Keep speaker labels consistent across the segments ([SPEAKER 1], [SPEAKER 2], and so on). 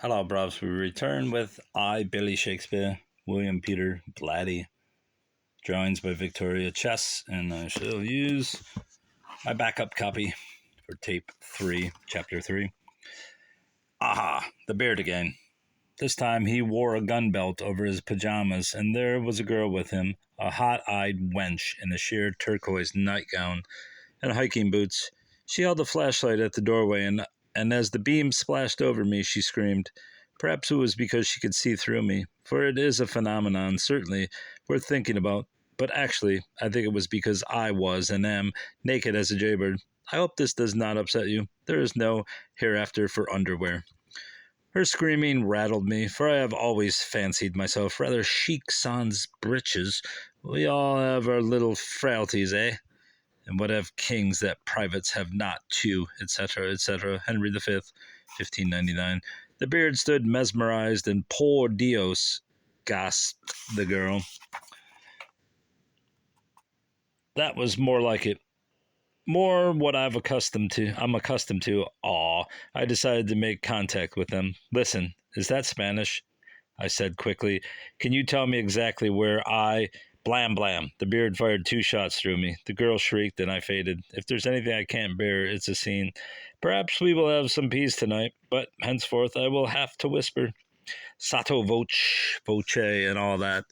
[SPEAKER 1] Hello, bros. We return with Billy Shakespeare, William Peter Blatty, drawings by Victoria Chess, and I shall use my backup copy for tape 3, chapter 3. Aha, the beard again. This time he wore a gun belt over his pajamas, and there was a girl with him, a hot-eyed wench in a sheer turquoise nightgown and hiking boots. She held a flashlight at the doorway, and as the beam splashed over me, she screamed. Perhaps it was because she could see through me, for it is a phenomenon, certainly, worth thinking about. But actually, I think it was because I was and am naked as a jaybird. I hope this does not upset you. There is no hereafter for underwear. Her screaming rattled me, for I have always fancied myself rather chic sans breeches. We all have our little frailties, eh? And what have kings that privates have not too, etc., etc. Henry V, 1599. The beard stood mesmerized, and por Dios, gasped the girl. That was more like it. More what I'm accustomed to. Aw, I decided to make contact with them. Listen, is that Spanish? I said quickly. Can you tell me exactly where Blam, blam. The beard fired 2 shots through me. The girl shrieked, and I faded. If there's anything I can't bear, it's a scene. Perhaps we will have some peace tonight, but henceforth I will have to whisper. Sotto voce, and all that.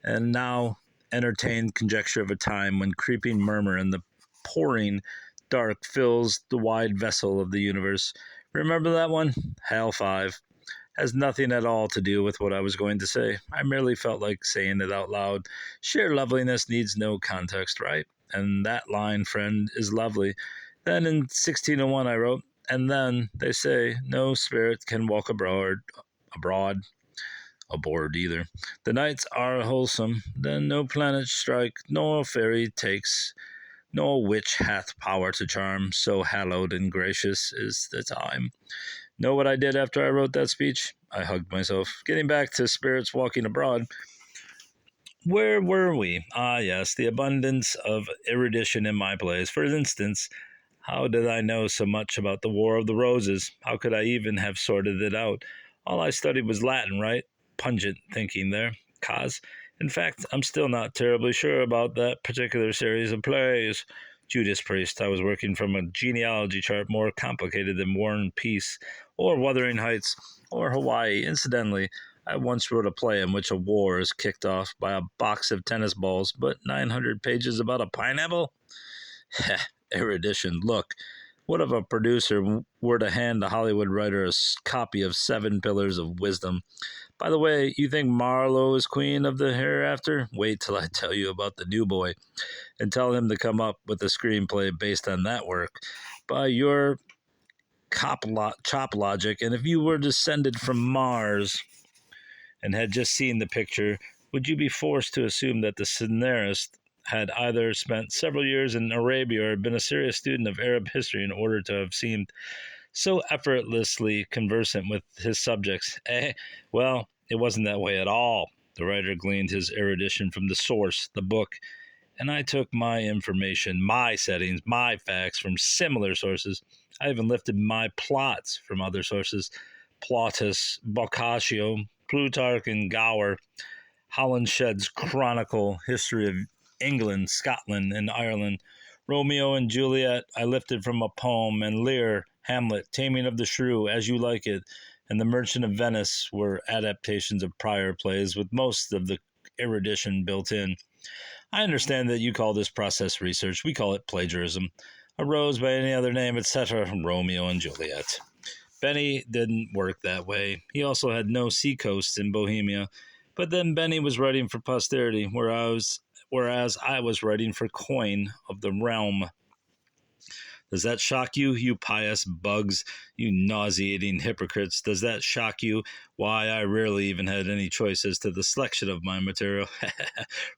[SPEAKER 1] And now entertain conjecture of a time when creeping murmur and the pouring dark fills the wide vessel of the universe. Remember that one? Hal 5. Has nothing at all to do with what I was going to say. I merely felt like saying it out loud. Sheer loveliness needs no context, right? And that line, friend, is lovely. Then in 1601 I wrote, and then, they say, no spirit can walk abroad, aboard either. The nights are wholesome, then no planet strike, nor fairy takes, nor witch hath power to charm, so hallowed and gracious is the time. Know what I did after I wrote that speech? I hugged myself. Getting back to spirits walking abroad. Where were we? Ah, yes, the abundance of erudition in my plays. For instance, how did I know so much about the War of the Roses? How could I even have sorted it out? All I studied was Latin, right? Pungent thinking there. Cause, in fact, I'm still not terribly sure about that particular series of plays. Judas Priest, I was working from a genealogy chart more complicated than War and Peace, or Wuthering Heights, or Hawaii. Incidentally, I once wrote a play in which a war is kicked off by a box of tennis balls, but 900 pages about a pineapple? Heh, erudition. Look, what if a producer were to hand a Hollywood writer a copy of 7 Pillars of Wisdom? By the way, you think Marlowe is queen of the hereafter? Wait till I tell you about the new boy, and tell him to come up with a screenplay based on that work. By your chop logic, and if you were descended from Mars and had just seen the picture, would you be forced to assume that the scenarist had either spent several years in Arabia or been a serious student of Arab history in order to have seemed so effortlessly conversant with his subjects? Well, it wasn't that way at all. The writer gleaned his erudition from the source, the book, and I took my information, my settings, my facts from similar sources. I even lifted my plots from other sources. Plautus, Boccaccio, Plutarch and Gower, Holinshed's Chronicle, History of England, Scotland, and Ireland, Romeo and Juliet, I lifted from a poem, and Lear, Hamlet, Taming of the Shrew, As You Like It, and The Merchant of Venice were adaptations of prior plays with most of the erudition built in. I understand that you call this process research. We call it plagiarism. A rose by any other name, etc. Romeo and Juliet. Benny didn't work that way. He also had no seacoasts in Bohemia. But then Benny was writing for posterity, whereas I was writing for coin of the realm. Does that shock you, you pious bugs, you nauseating hypocrites? Does that shock you? Why, I rarely even had any choice as to the selection of my material.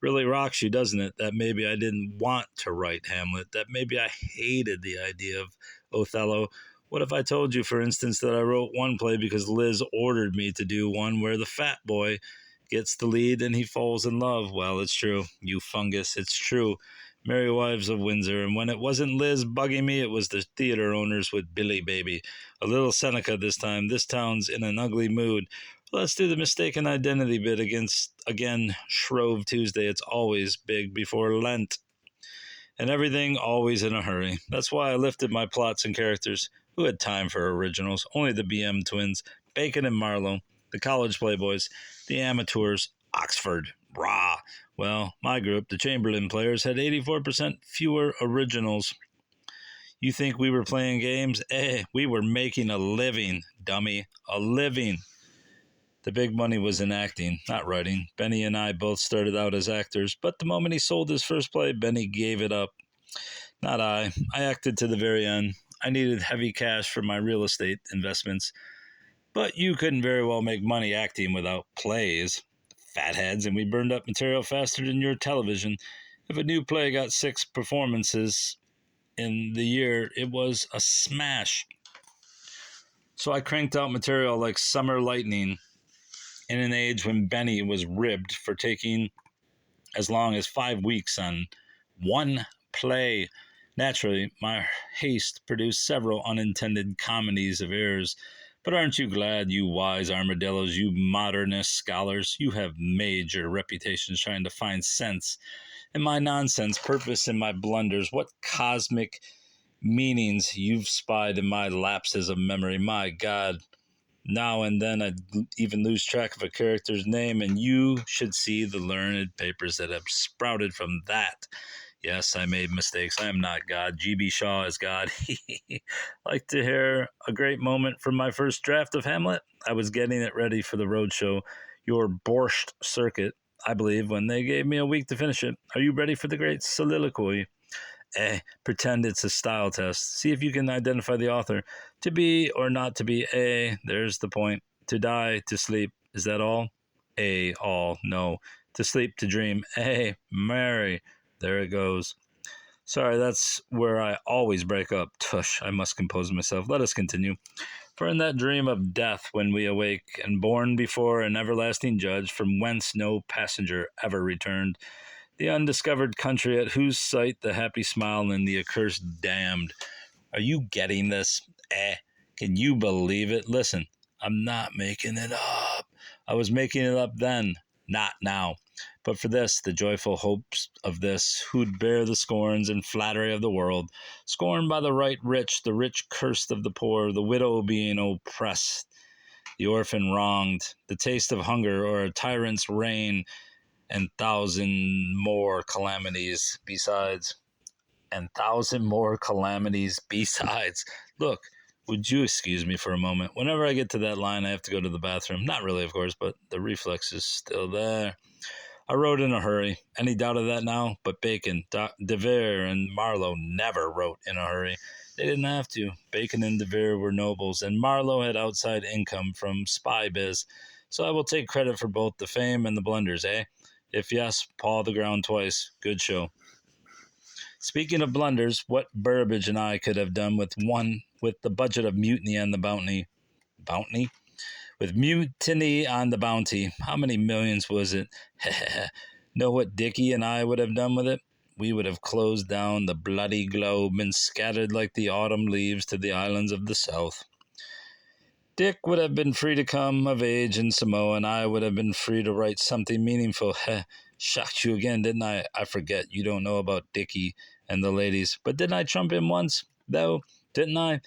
[SPEAKER 1] Really rocks you, doesn't it? That maybe I didn't want to write Hamlet, that maybe I hated the idea of Othello. What if I told you, for instance, that I wrote one play because Liz ordered me to do one where the fat boy gets the lead and he falls in love? Well, it's true, you fungus, it's true. Merry Wives of Windsor, and when it wasn't Liz bugging me, it was the theater owners with Billy Baby. A little Seneca this time. This town's in an ugly mood. Let's do the mistaken identity bit again, Shrove Tuesday. It's always big before Lent. And everything always in a hurry. That's why I lifted my plots and characters. Who had time for originals? Only the BM twins, Bacon and Marlowe, the college playboys, the amateurs, Oxford, rah. Well, my group, the Chamberlain players, had 84% fewer originals. You think we were playing games? We were making a living, dummy. A living. The big money was in acting, not writing. Benny and I both started out as actors, but the moment he sold his first play, Benny gave it up. Not I. I acted to the very end. I needed heavy cash for my real estate investments, but you couldn't very well make money acting without plays. Fatheads, and we burned up material faster than your television. If a new play got 6 performances in the year, it was a smash. So I cranked out material like summer lightning in an age when Benny was ribbed for taking as long as 5 weeks on one play. Naturally, my haste produced several unintended comedies of errors. But aren't you glad, you wise armadillos, you modernist scholars, you have made your reputations trying to find sense in my nonsense, purpose in my blunders? What cosmic meanings you've spied in my lapses of memory. My God, now and then I'd even lose track of a character's name, and you should see the learned papers that have sprouted from that. Yes, I made mistakes. I am not God. G.B. Shaw is God. Like to hear a great moment from my first draft of Hamlet? I was getting it ready for the roadshow, your borscht circuit, I believe, when they gave me a week to finish it. Are you ready for the great soliloquy? Pretend it's a style test. See if you can identify the author. To be or not to be, there's the point. To die, to sleep, is that all? All, no. To sleep, to dream, marry. There it goes. Sorry, that's where I always break up. Tush, I must compose myself. Let us continue. For in that dream of death, when we awake, and borne before an everlasting judge, from whence no passenger ever returned, the undiscovered country at whose sight the happy smile and the accursed damned. Are you getting this? Can you believe it? Listen, I'm not making it up. I was making it up then, not now. But for this, the joyful hopes of this, who'd bear the scorns and flattery of the world, scorned by the right rich, the rich cursed of the poor, the widow being oppressed, the orphan wronged, the taste of hunger or a tyrant's reign, and thousand more calamities besides. And thousand more calamities besides. Look, would you excuse me for a moment? Whenever I get to that line, I have to go to the bathroom. Not really, of course, but the reflex is still there. I wrote in a hurry. Any doubt of that now? But Bacon, De Vere, and Marlowe never wrote in a hurry. They didn't have to. Bacon and De Vere were nobles, and Marlowe had outside income from spy biz. So I will take credit for both the fame and the blunders, If yes, paw the ground twice. Good show. Speaking of blunders, what Burbage and I could have done with the budget of Mutiny on the Bounty. Bounty? With Mutiny on the Bounty. How many millions was it? Know what Dickie and I would have done with it? We would have closed down the bloody globe and scattered like the autumn leaves to the islands of the south. Dick would have been free to come of age in Samoa, and I would have been free to write something meaningful. Shocked you again, didn't I? I forget you don't know about Dickie and the ladies. But didn't I trump him once, though? Didn't I?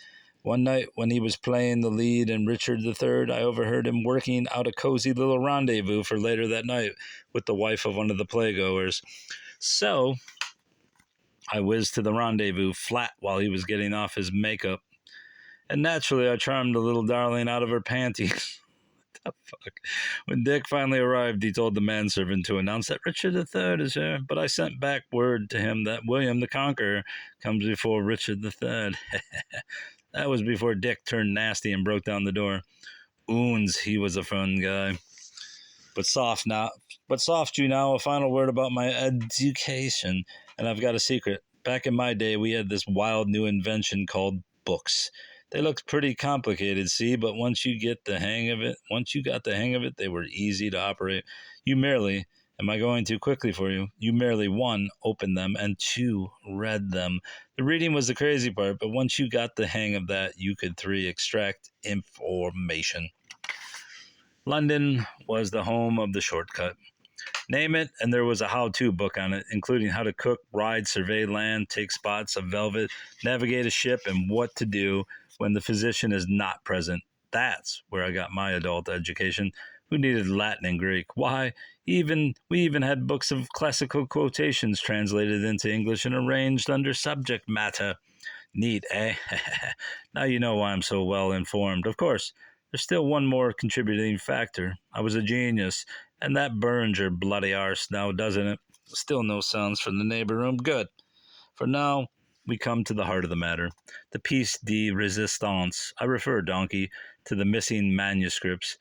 [SPEAKER 1] One night when he was playing the lead in Richard III, I overheard him working out a cozy little rendezvous for later that night with the wife of one of the playgoers. So I whizzed to the rendezvous flat while he was getting off his makeup. And naturally, I charmed the little darling out of her panties. What the fuck? When Dick finally arrived, he told the manservant to announce that Richard III is here, but I sent back word to him that William the Conqueror comes before Richard III. That was before Dick turned nasty and broke down the door. Oons, he was a fun guy. But soft you now, a final word about my education. And I've got a secret. Back in my day, we had this wild new invention called books. They looked pretty complicated, see, but once you got the hang of it, they were easy to operate. You merely Am I going too quickly for you? You merely, one, opened them, and two, read them. The reading was the crazy part, but once you got the hang of that, you could, three, extract information. London was the home of the shortcut. Name it, and there was a how-to book on it, including how to cook, ride, survey land, take spots of velvet, navigate a ship, and what to do when the physician is not present. That's where I got my adult education. Who needed Latin and Greek? Why, we even had books of classical quotations translated into English and arranged under subject matter. Neat, eh? Now you know why I'm so well informed. Of course, there's still one more contributing factor. I was a genius, and that burns your bloody arse now, doesn't it? Still no sounds from the neighbor room. Good. For now, we come to the heart of the matter. The piece de resistance. I refer, donkey, to the missing manuscripts.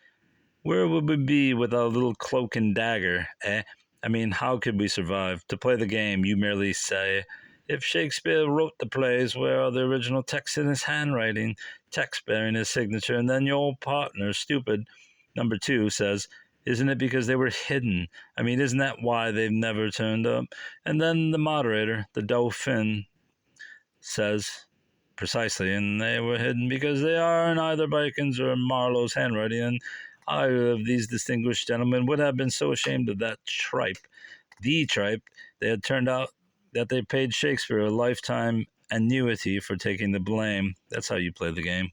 [SPEAKER 1] Where would we be without a little cloak and dagger, eh? I mean, how could we survive? To play the game, you merely say, if Shakespeare wrote the plays, where are the original texts in his handwriting, text bearing his signature, and then your partner, stupid, number two, says, isn't it because they were hidden? I mean, isn't that why they've never turned up? And then the moderator, the Dauphin, says, precisely, and they were hidden because they are in either Bacon's or Marlowe's handwriting, and either of these distinguished gentlemen would have been so ashamed of that the tripe, they had turned out that they paid Shakespeare a lifetime annuity for taking the blame. That's how you play the game.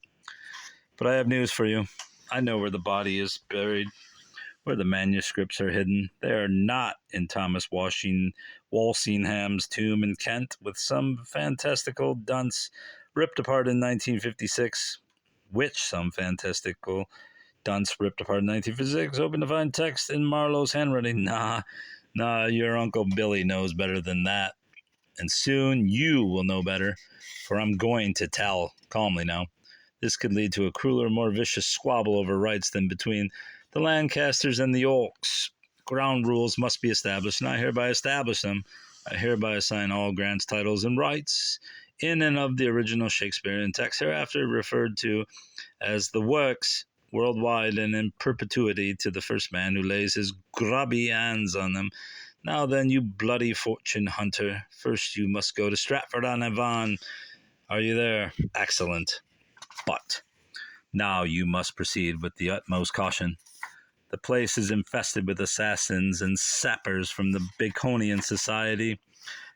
[SPEAKER 1] But I have news for you. I know where the body is buried, where the manuscripts are hidden. They are not in Thomas Walsingham's tomb in Kent, with some fantastical dunce ripped apart in 1956. Which some fantastical dunce ripped apart in 1956, hoping to find text in Marlowe's handwriting. Nah, your Uncle Billy knows better than that. And soon you will know better, for I'm going to tell. Calmly now. This could lead to a crueler, more vicious squabble over rights than between the Lancasters and the Yorks. Ground rules must be established, and I hereby establish them. I hereby assign all grants, titles, and rights in and of the original Shakespearean text, hereafter referred to as the works, worldwide and in perpetuity, to the first man who lays his grubby hands on them. Now then, you bloody fortune hunter, first you must go to Stratford-on-Avon. Are you there? Excellent. But now you must proceed with the utmost caution. The place is infested with assassins and sappers from the Baconian Society,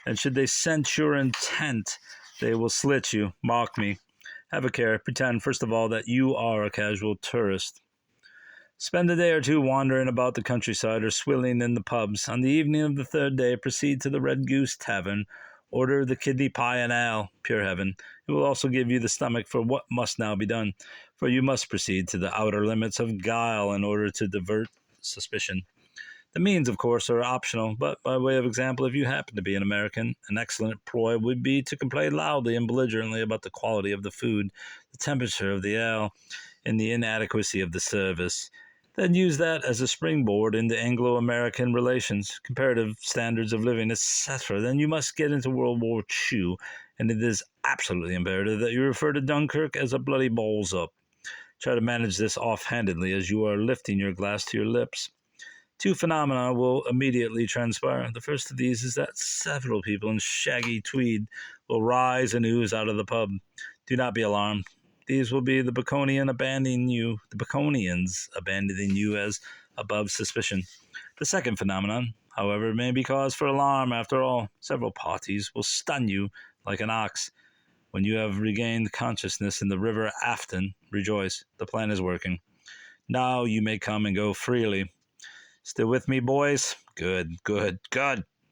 [SPEAKER 1] and should they sense your intent, they will slit you. Mark me. Have a care. Pretend, first of all, that you are a casual tourist. Spend a day or two wandering about the countryside or swilling in the pubs. On the evening of the third day, proceed to the Red Goose Tavern. Order the kidney pie and ale. Pure heaven. It will also give you the stomach for what must now be done, for you must proceed to the outer limits of guile in order to divert suspicion. The means, of course, are optional, but by way of example, if you happen to be an American, an excellent ploy would be to complain loudly and belligerently about the quality of the food, the temperature of the ale, and the inadequacy of the service. Then use that as a springboard into Anglo-American relations, comparative standards of living, etc. Then you must get into World War II, and it is absolutely imperative that you refer to Dunkirk as a bloody balls up. Try to manage this offhandedly as you are lifting your glass to your lips. Two phenomena will immediately transpire. The first of these is that several people in shaggy tweed will rise and ooze out of the pub. Do not be alarmed. These will be the Baconians abandoning you as above suspicion. The second phenomenon, however, may be cause for alarm after all. Several parties will stun you like an ox. When you have regained consciousness in the river Afton, rejoice. The plan is working. Now you may come and go freely. Still with me, boys? Good.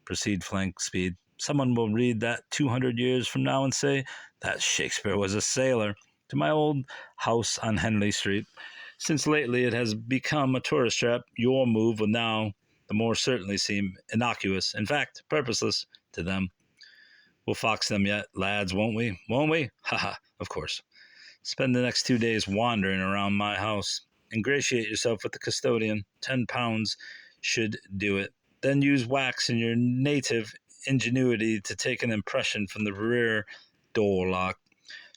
[SPEAKER 1] Proceed flank speed. Someone will read that 200 years from now and say that Shakespeare was a sailor. To my old house on Henley Street. Since lately it has become a tourist trap, your move will now the more certainly seem innocuous, in fact, purposeless to them. We'll fox them yet, lads, won't we? Won't we? Ha, of course. Spend the next 2 days wandering around my house. Ingratiate yourself with the custodian. £10 should do it. Then use wax and your native ingenuity to take an impression from the rear door lock.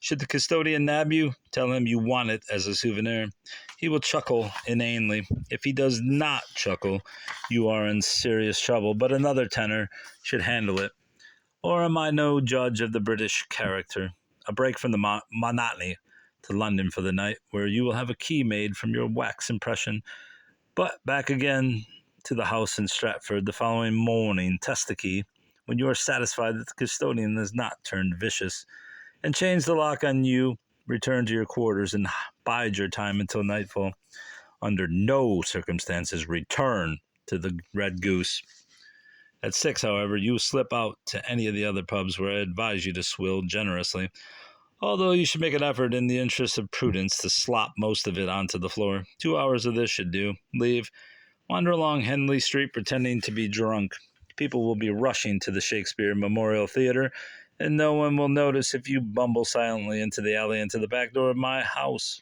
[SPEAKER 1] Should the custodian nab you, tell him you want it as a souvenir. He will chuckle inanely. If he does not chuckle, you are in serious trouble, but another tenor should handle it. Or am I no judge of the British character? A break from the monotony to London for the night, where you will have a key made from your wax impression, but back again to the house in Stratford the following morning. Test the key when you are satisfied that the custodian has not turned vicious, and change the lock on you. Return to your quarters and bide your time until nightfall. Under no circumstances return to the Red Goose. At 6, however, you slip out to any of the other pubs where I advise you to swill generously, although you should make an effort in the interest of prudence to slop most of it onto the floor. 2 hours of this should do. Leave. Wander along Henley Street pretending to be drunk. People will be rushing to the Shakespeare Memorial Theater, and no one will notice if you bumble silently into the alley into the back door of my house.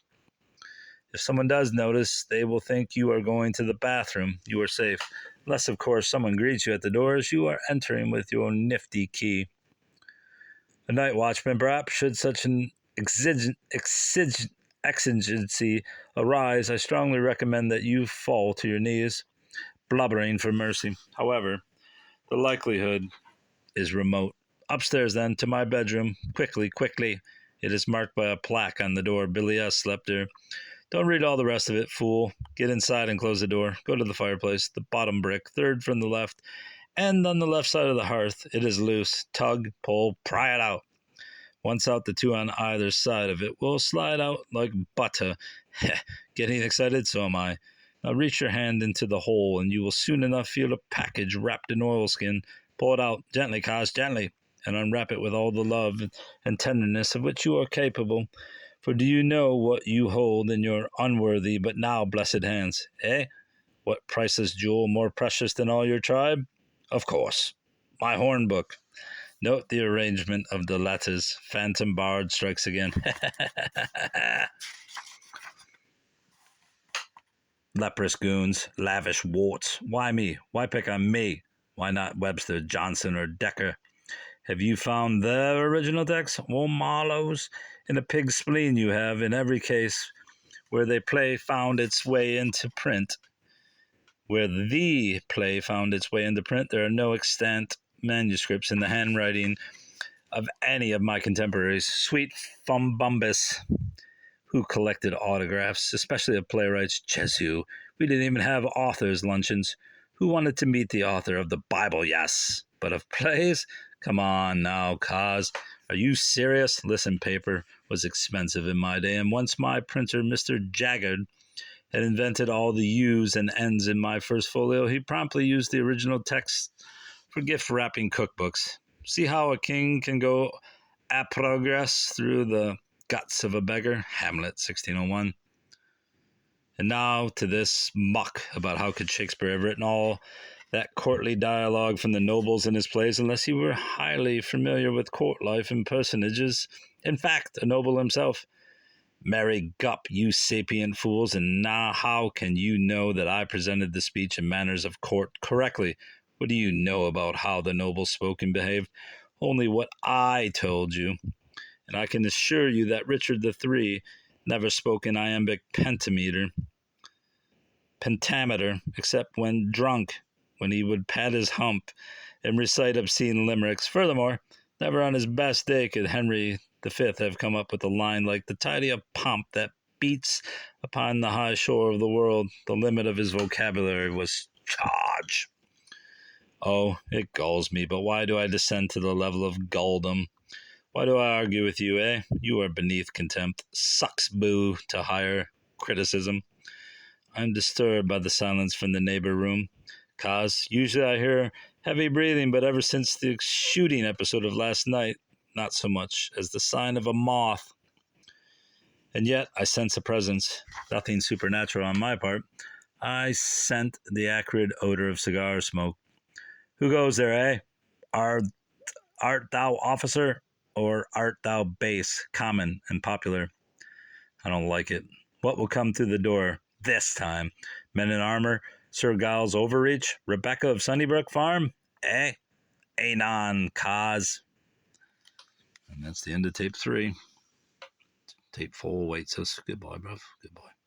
[SPEAKER 1] If someone does notice, they will think you are going to the bathroom. You are safe. Unless, of course, someone greets you at the door as you are entering with your nifty key. A night watchman, perhaps, should such an exigency arise, I strongly recommend that you fall to your knees, blubbering for mercy. However, the likelihood is remote. Upstairs, then, to my bedroom. Quickly, quickly. It is marked by a plaque on the door. Billy S. slept there. Don't read all the rest of it, fool. Get inside and close the door. Go to the fireplace, the bottom brick, third from the left, and on the left side of the hearth. It is loose. Tug, pull, pry it out. Once out, the two on either side of it will slide out like butter. Getting excited? So am I. Now reach your hand into the hole, and you will soon enough feel a package wrapped in oilskin. Pull it out gently, Cos, gently, and unwrap it with all the love and tenderness of which you are capable. For do you know what you hold in your unworthy but now blessed hands? Eh? What priceless jewel more precious than all your tribe? Of course, my horn book. Note the arrangement of the letters. Phantom bard strikes again. Leprous goons, lavish warts. Why me? Why pick on me? Why not Webster, Johnson, or Decker? Have you found their original text? Well, Marlowe's. In a pig's spleen you have, in every case where they play found its way into print. Where the play found its way into print, there are no extant manuscripts in the handwriting of any of my contemporaries. Sweet Fumbumbus, who collected autographs, especially of playwrights. Jesu, we didn't even have authors' luncheons. Who wanted to meet the author of the Bible? Yes. But of plays? Come on now, Cos. Are you serious? Listen, paper was expensive in my day, and once my printer, Mr. Jaggard, had invented all the U's and N's in my first folio, he promptly used the original text for gift wrapping cookbooks. See how a king can go a progress through the guts of a beggar? Hamlet, 1601. And now to this muck about how could Shakespeare have written all that courtly dialogue from the nobles in his plays unless he were highly familiar with court life and personages. In fact, a noble himself. Marry gup, you sapient fools, and now how can you know that I presented the speech and manners of court correctly? What do you know about how the nobles spoke and behaved? Only what I told you. And I can assure you that Richard III never spoke in iambic pentameter, except when drunk, when he would pat his hump and recite obscene limericks. Furthermore, never on his best day could Henry V have come up with a line like the tidy of pomp that beats upon the high shore of the world. The limit of his vocabulary was charge. Oh, it galls me, but why do I descend to the level of gulldom? Why do I argue with you, eh? You are beneath contempt. Sucks boo to higher criticism. I am disturbed by the silence from the neighbor room. Cos, usually I hear heavy breathing, but ever since the shooting episode of last night, not so much as the sign of a moth. And yet I sense a presence, nothing supernatural on my part. I scent the acrid odor of cigar smoke. Who goes there, eh? Art thou officer, or art thou base, common, and popular? I don't like it. What will come through the door this time? Men in armor? Sir Giles Overreach? Rebecca of Sunnybrook Farm? Eh? Anon, Cos. And that's the end of tape 3. tape full weight. So goodbye, bruv. Goodbye.